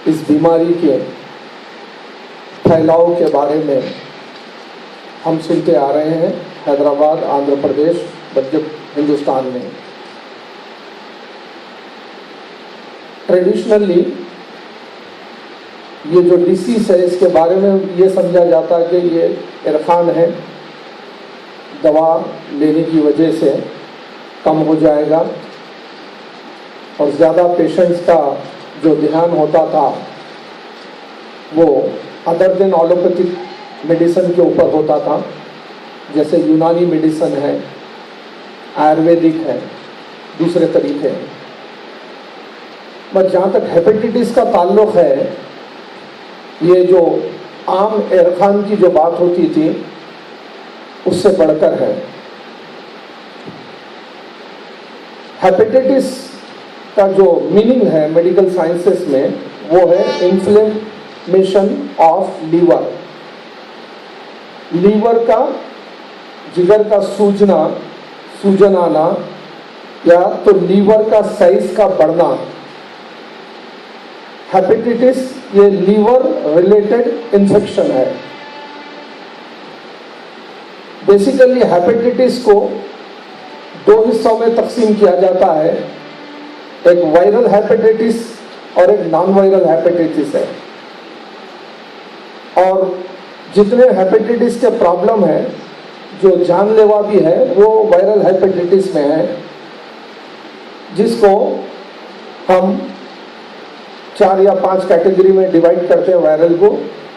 इस बीमारी के फैलाव के बारे में हम सुनते आ रहे हैं हैदराबाद, आंध्र प्रदेश, मध्य हिंदुस्तान में। ट्रेडिशनली ये जो डिसीज है इसके बारे में ये समझा जाता है कि ये इरफान है, दवा लेने की वजह से कम हो जाएगा और ज़्यादा पेशेंट्स का जो ध्यान होता था वो अदर देन एलोपैथिक मेडिसिन के ऊपर होता था, जैसे यूनानी मेडिसिन है, आयुर्वेदिक है, दूसरे तरीके हैं। बट जहाँ तक हेपेटाइटिस का ताल्लुक है, ये जो आम इरफान की जो बात होती थी उससे बढ़कर है। हेपेटाइटिस का जो मीनिंग है मेडिकल साइंसेस में वो है इन्फ्लेमेशन ऑफ लीवर। लीवर का, जिगर का सूजन आना या तो लीवर का साइज का बढ़ना। हेपेटाइटिस ये लीवर रिलेटेड इन्फेक्शन है। बेसिकली हेपेटाइटिस को दो हिस्सों में तकसीम किया जाता है, एक वायरल हेपेटाइटिस और एक नॉन वायरल हेपेटाइटिस है। और जितने हेपेटाइटिस के प्रॉब्लम है जो जानलेवा भी है वो वायरल हेपेटाइटिस में है, जिसको हम 4 या 5 कैटेगरी में डिवाइड करते हैं वायरल को।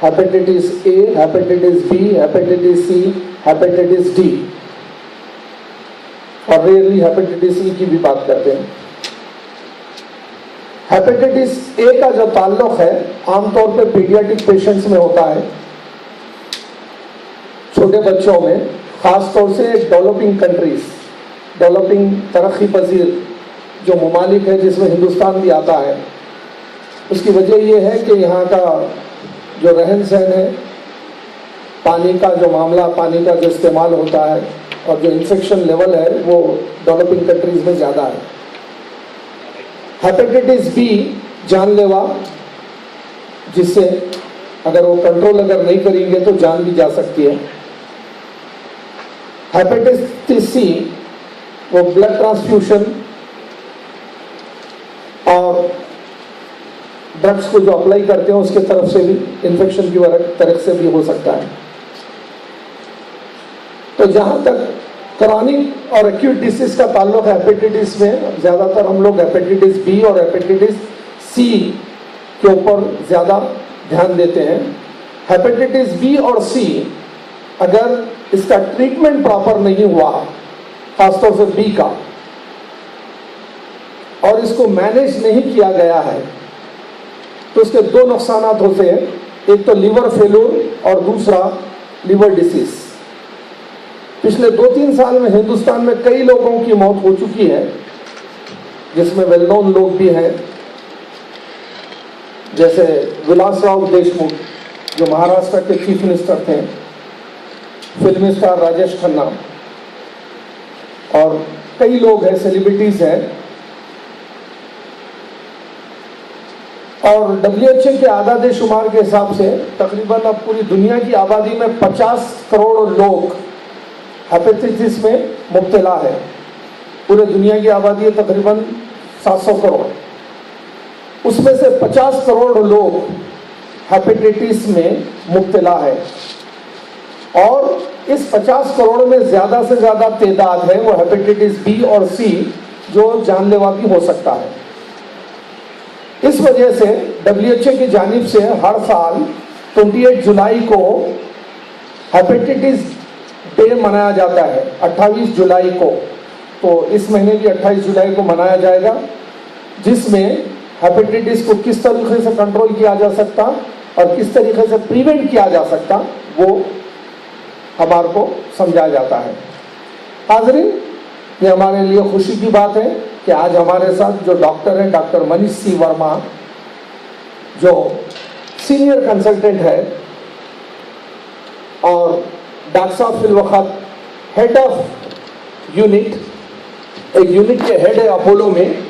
Hepatitis A, hepatitis B, hepatitis C, hepatitis D, और रेयरली हेपेटाइटिस ई की भी बात करते हैं। हेपेटाइटिस ए का जो ताल्लुक है आमतौर पर पीडियाट्रिक पेशेंट्स में होता है, छोटे बच्चों में, खासतौर से डेवलपिंग कंट्रीज, डेवलपिंग तरक्की पजीर जो ममालिक है जिसमें हिंदुस्तान भी आता है। उसकी वजह ये है कि यहाँ का जो रहन सहन है, पानी का जो मामला, पानी का जो इस्तेमाल होता है और जो इन्फेक्शन लेवल है वो डेवलपिंग कंट्रीज में ज़्यादा है। हेपेटाइटिस बी जानलेवा, जिससे अगर वो कंट्रोल अगर नहीं करेंगे तो जान भी जा सकती है। हेपेटाइटिस सी वो ब्लड ट्रांसफ्यूशन और ड्रग्स को जो अप्लाई करते हैं उसके तरफ से भी इन्फेक्शन की तरफ से भी हो सकता है। तो जहाँ तक क्रॉनिक और एक्यूट डिसीज का ताल्लुक है हेपेटाइटिस में, ज़्यादातर हम लोग हेपेटाइटिस बी और हेपेटाइटिस सी के ऊपर ज़्यादा ध्यान देते हैं। हेपेटाइटिस बी और सी अगर इसका ट्रीटमेंट प्रॉपर नहीं हुआ, खासतौर से बी का, और इसको मैनेज नहीं किया गया है तो इसके दो नुकसान होते हैं, एक तो लीवर फेल्योर और दूसरा लीवर डिसीज। पिछले 2-3 साल में हिंदुस्तान में कई लोगों की मौत हो चुकी है, जिसमें वेल नोन लोग भी हैं, जैसे विलासराव देशमुख जो महाराष्ट्र के चीफ मिनिस्टर थे, फिल्म स्टार राजेश खन्ना, और कई लोग हैं, सेलिब्रिटीज हैं। और WHO के आदादे शुमार के हिसाब से तकरीबन अब पूरी दुनिया की आबादी में 50 करोड़ लोग हेपेटाइटिस में मुब्तला है। पूरे दुनिया की आबादी है तकरीबन 700 करोड़, उसमें से 50 करोड़ लोग हेपेटाइटिस में मुब्तला है। और इस 50 करोड़ में ज़्यादा से ज़्यादा तादाद है वो हेपेटाइटिस बी और सी, जो जानलेवा भी हो सकता है। इस वजह से WHO की जानिब से हर साल 28 जुलाई को हेपेटाइटिस डे मनाया जाता है, 28 जुलाई को। तो इस महीने की 28 जुलाई को मनाया जाएगा, जिसमें हेपेटाइटिस को किस तरीके से कंट्रोल किया जा सकता और किस तरीके से प्रिवेंट किया जा सकता वो हमारे को समझाया जाता है। हाज़रीन, ये हमारे लिए खुशी की बात है कि आज हमारे साथ जो डॉक्टर हैं, डॉक्टर मनीष सी वर्मा, जो सीनियर कंसल्टेंट है, और डॉक्टर साहब फिलवक़्त हेड ऑफ यूनिट, एक यूनिट के हेड है अपोलो में,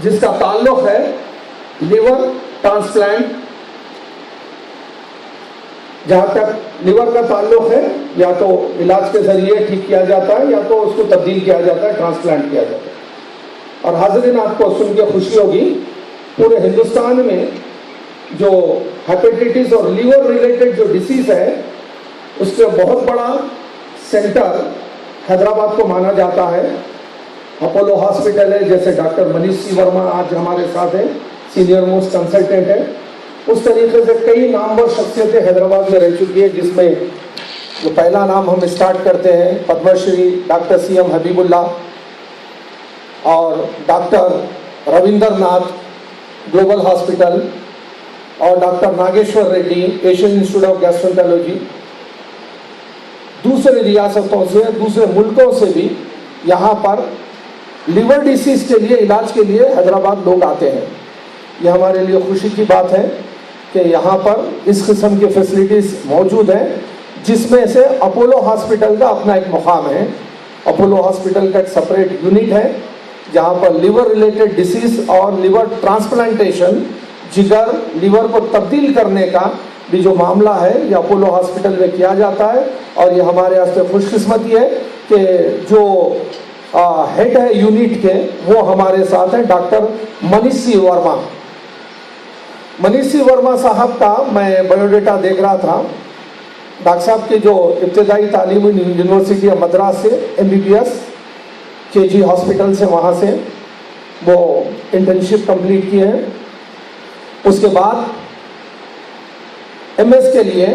जिसका ताल्लुक है लिवर ट्रांसप्लांट, जहां तक लिवर का ताल्लुक है या तो इलाज के जरिए ठीक किया जाता है या तो उसको तब्दील किया जाता है, ट्रांसप्लांट किया जाता है। और हाज़रीन, आपको सुन के खुशी होगी, पूरे हिंदुस्तान में जो हेपेटाइटिस और लीवर रिलेटेड जो डिसीज है उसके बहुत बड़ा सेंटर हैदराबाद को माना जाता है। अपोलो हॉस्पिटल है, जैसे डॉक्टर मनीष सी वर्मा आज हमारे साथ है, सीनियर मोस्ट कंसल्टेंट है। उस तरीके से कई नामवर शख्सियतें हैदराबाद में रह चुकी है, जिसमें जो पहला नाम हम स्टार्ट करते हैं पद्मश्री डॉक्टर CM हबीबुल्लाह और doctor Ravindra Nath Global Hospital और doctor Nageshwar Reddy Asian Institute of Gastroenterology. दूसरे रियासतों से, दूसरे मुल्कों से भी यहाँ पर लिवर डिसीज के लिए, इलाज के लिए हैदराबाद लोग आते हैं। यह हमारे लिए खुशी की बात है कि यहाँ पर इस किस्म की फैसिलिटीज़ मौजूद हैं, जिसमें से अपोलो हॉस्पिटल का अपना एक मुकाम है। अपोलो हॉस्पिटल का एक सेपरेट यूनिट है जहाँ पर लिवर रिलेटेड डिसीज और लिवर ट्रांसप्लांटेशन, जिगर लीवर को तब्दील करने का भी जो मामला है ये अपोलो हॉस्पिटल में किया जाता है। और ये हमारे वास्ते खुशकिस्मती है कि जो हेड है यूनिट के वो हमारे साथ हैं डॉक्टर मनीष सी वर्मा। मनीष सी वर्मा साहब का मैं बायोडाटा देख रहा था। डॉक्टर साहब की जो इब्तदाई तालीम यूनिवर्सिटी ऑफ मद्रास से MBBS KG हॉस्पिटल से, वहाँ से वो इंटर्नशिप कंप्लीट किए हैं। उसके बाद MS के लिए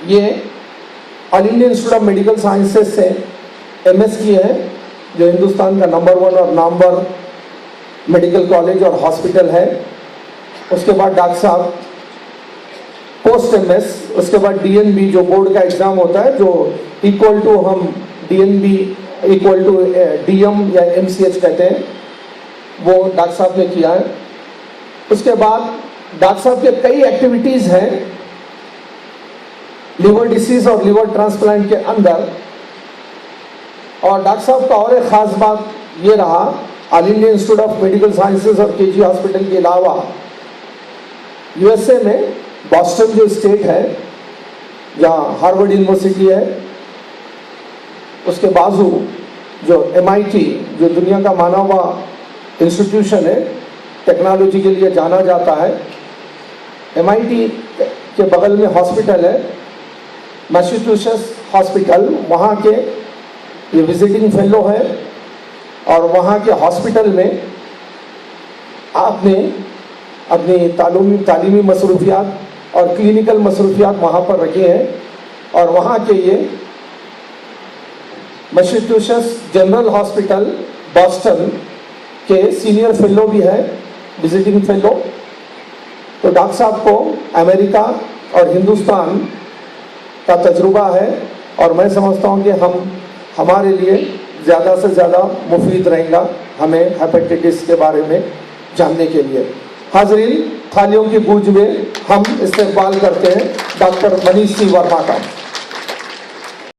ये all India institute of medical sciences से MS किए हैं, जो हिंदुस्तान का नंबर 1 और नंबर मेडिकल कॉलेज और हॉस्पिटल है। उसके बाद डॉक्टर साहब पोस्ट MS, उसके बाद DNB जो बोर्ड का एग्ज़ाम होता है, जो इक्वल टू हम DNB इक्वल टू DM या MCH कहते हैं, वो डॉक्टर साहब ने किया है। उसके बाद डॉक्टर साहब के कई एक्टिविटीज़ हैं लिवर डिसीज और लिवर ट्रांसप्लांट के अंदर। और डॉक्टर साहब का और एक ख़ास बात ये रहा, all India institute of medical sciences और KG हॉस्पिटल के अलावा USA में बॉस्टन जो स्टेट है, जहाँ हार्वर्ड यूनिवर्सिटी है, उसके बाजू जो MIT जो दुनिया का माना हुआ इंस्टीट्यूशन है, टेक्नोलॉजी के लिए जाना जाता है। MIT के बगल में हॉस्पिटल है मैसाचुसेट्स हॉस्पिटल, वहाँ के ये विजिटिंग फेलो है। और वहाँ के हॉस्पिटल में आपने अपनी तालीमी मसरूफियात और क्लिनिकल मसरूफियात वहाँ पर रखे हैं। और वहाँ के ये मैसाचुसेट्स जनरल हॉस्पिटल बॉस्टन के सीनियर फेलो भी है, विजिटिंग फेलो। तो डॉक्टर साहब को अमेरिका और हिंदुस्तान का तजुर्बा है और मैं समझता हूँ कि हमारे लिए ज़्यादा से ज़्यादा मुफीद रहेगा हमें हेपेटाइटिस के बारे में जानने के लिए। हाज़रीन, थालियों की गूंज में हम इस्तेमाल करते हैं डॉक्टर मनीष सी वर्मा का।